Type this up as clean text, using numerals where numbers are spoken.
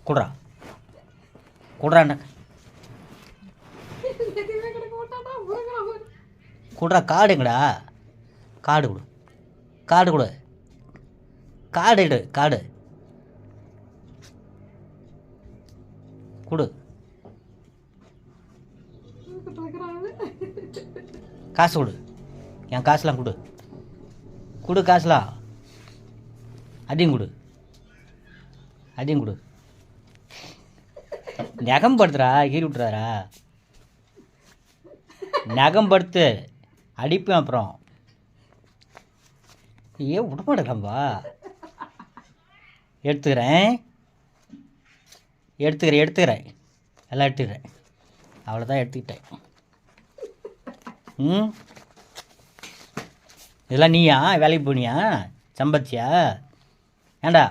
குடுறா குடுறாண்ணா குடுறா காடுங்கடா காடு கொடு காடு கொடு காடு எடு காடு கொடு காசு கொடு என் காசுலாம் கொடு கொடு காசுலாம் அதையும் கொடு அதையும் கொடு நகம் படுத்துறா கீறி விட்டுறாரா நகம் படுத்து அடிப்பேன் அப்புறம் ஏன் விட மாட்டேங்கிறான்பா எடுத்துக்கிறேன் எல்லாம் எடுத்துக்கிறேன் அவ்வளோதான் எடுத்துக்கிட்டேன் ம் இதெல்லாம் நீயா வேலைக்கு போனியா சம்பாதிச்சியா ஏண்டா